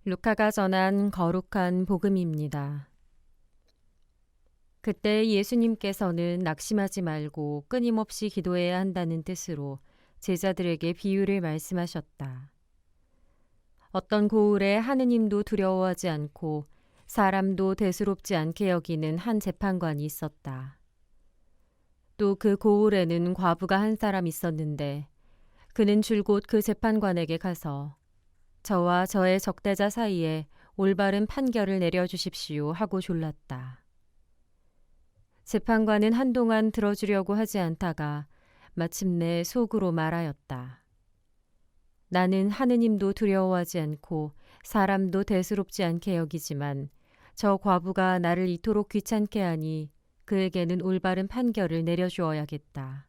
루카가 전한 거룩한 복음입니다. 그때 예수님께서는 낙심하지 말고 끊임없이 기도해야 한다는 뜻으로 제자들에게 비유를 말씀하셨다. 어떤 고을에 하느님도 두려워하지 않고 사람도 대수롭지 않게 여기는 한 재판관이 있었다. 또 그 고을에는 과부가 한 사람 있었는데 그는 줄곧 그 재판관에게 가서 저와 저의 적대자 사이에 올바른 판결을 내려주십시오 하고 졸랐다. 재판관은 한동안 들어주려고 하지 않다가 마침내 속으로 말하였다. 나는 하느님도 두려워하지 않고 사람도 대수롭지 않게 여기지만 저 과부가 나를 이토록 귀찮게 하니 그에게는 올바른 판결을 내려주어야겠다.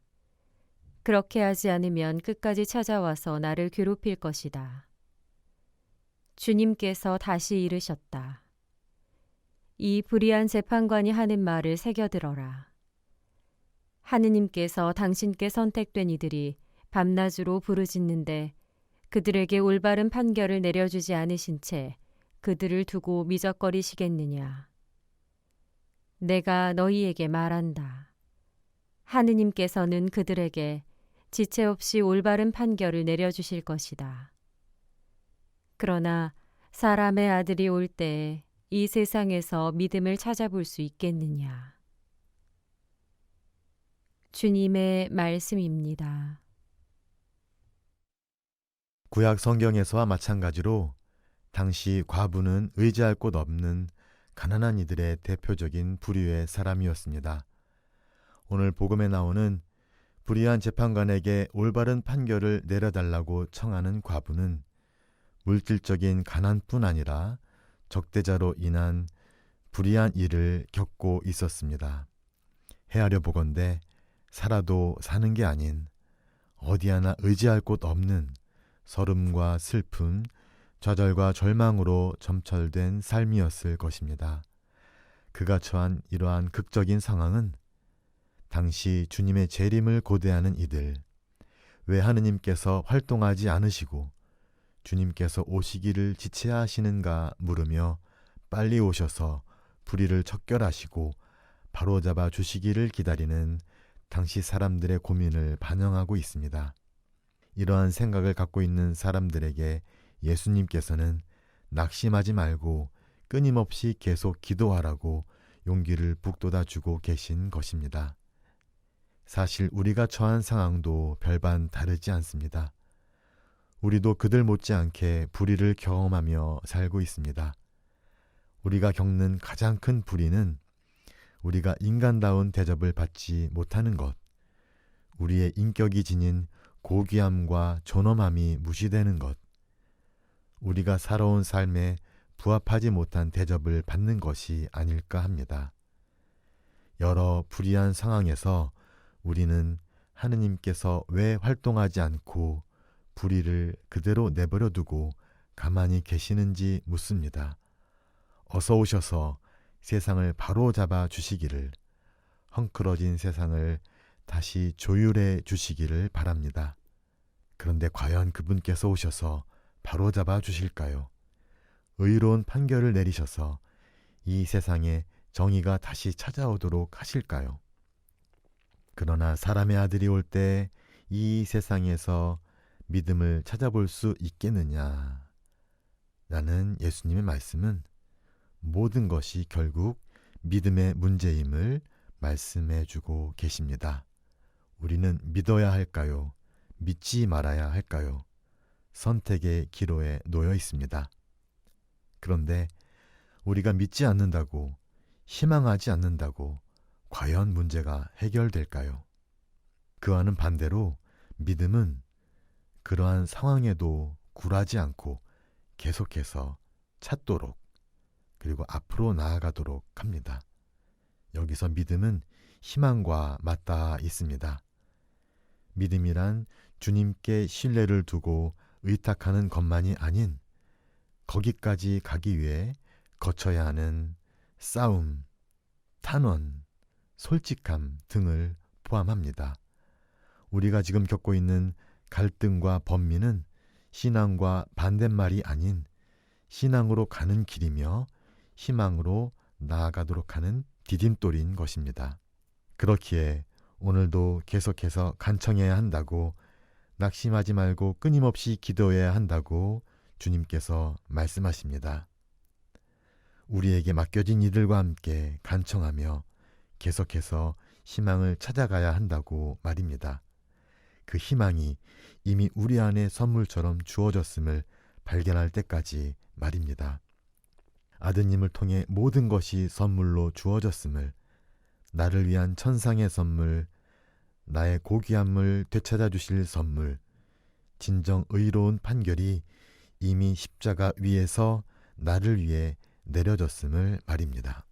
그렇게 하지 않으면 끝까지 찾아와서 나를 괴롭힐 것이다. 주님께서 다시 이르셨다. 이 불의한 재판관이 하는 말을 새겨들어라. 하느님께서 당신께 선택된 이들이 밤낮으로 부르짖는데 그들에게 올바른 판결을 내려주지 않으신 채 그들을 두고 미적거리시겠느냐. 내가 너희에게 말한다. 하느님께서는 그들에게 지체 없이 올바른 판결을 내려주실 것이다. 그러나 사람의 아들이 올 때에 이 세상에서 믿음을 찾아볼 수 있겠느냐. 주님의 말씀입니다. 구약 성경에서와 마찬가지로 당시 과부는 의지할 곳 없는 가난한 이들의 대표적인 부류의 사람이었습니다. 오늘 복음에 나오는 불의한 재판관에게 올바른 판결을 내려달라고 청하는 과부는 물질적인 가난뿐 아니라 적대자로 인한 불의한 일을 겪고 있었습니다. 헤아려 보건대 살아도 사는 게 아닌 어디 하나 의지할 곳 없는 서름과 슬픔, 좌절과 절망으로 점철된 삶이었을 것입니다. 그가 처한 이러한 극적인 상황은 당시 주님의 재림을 고대하는 이들, 왜 하느님께서 활동하지 않으시고 주님께서 오시기를 지체하시는가 물으며 빨리 오셔서 불의를 척결하시고 바로잡아 주시기를 기다리는 당시 사람들의 고민을 반영하고 있습니다. 이러한 생각을 갖고 있는 사람들에게 예수님께서는 낙심하지 말고 끊임없이 계속 기도하라고 용기를 북돋아 주고 계신 것입니다. 사실 우리가 처한 상황도 별반 다르지 않습니다. 우리도 그들 못지않게 불의를 경험하며 살고 있습니다. 우리가 겪는 가장 큰 불의는 우리가 인간다운 대접을 받지 못하는 것, 우리의 인격이 지닌 고귀함과 존엄함이 무시되는 것, 우리가 살아온 삶에 부합하지 못한 대접을 받는 것이 아닐까 합니다. 여러 불의한 상황에서 우리는 하느님께서 왜 활동하지 않고 불의를 그대로 내버려 두고 가만히 계시는지 묻습니다. 어서 오셔서 세상을 바로잡아 주시기를, 헝클어진 세상을 다시 조율해 주시기를 바랍니다. 그런데 과연 그분께서 오셔서 바로잡아 주실까요? 의로운 판결을 내리셔서 이 세상에 정의가 다시 찾아오도록 하실까요? 그러나 사람의 아들이 올 때 이 세상에서 믿음을 찾아볼 수 있겠느냐? 라는 예수님의 말씀은 모든 것이 결국 믿음의 문제임을 말씀해 주고 계십니다. 우리는 믿어야 할까요? 믿지 말아야 할까요? 선택의 기로에 놓여 있습니다. 그런데 우리가 믿지 않는다고, 희망하지 않는다고 과연 문제가 해결될까요? 그와는 반대로 믿음은 그러한 상황에도 굴하지 않고 계속해서 찾도록, 그리고 앞으로 나아가도록 합니다. 여기서 믿음은 희망과 맞닿아 있습니다. 믿음이란 주님께 신뢰를 두고 의탁하는 것만이 아닌 거기까지 가기 위해 거쳐야 하는 싸움, 탄원, 솔직함 등을 포함합니다. 우리가 지금 겪고 있는 갈등과 번민은 신앙과 반대말이 아닌 신앙으로 가는 길이며 희망으로 나아가도록 하는 디딤돌인 것입니다. 그렇기에 오늘도 계속해서 간청해야 한다고, 낙심하지 말고 끊임없이 기도해야 한다고 주님께서 말씀하십니다. 우리에게 맡겨진 이들과 함께 간청하며 계속해서 희망을 찾아가야 한다고 말입니다. 그 희망이 이미 우리 안에 선물처럼 주어졌음을 발견할 때까지 말입니다. 아드님을 통해 모든 것이 선물로 주어졌음을, 나를 위한 천상의 선물, 나의 고귀함을 되찾아 주실 선물, 진정 의로운 판결이 이미 십자가 위에서 나를 위해 내려졌음을 말입니다.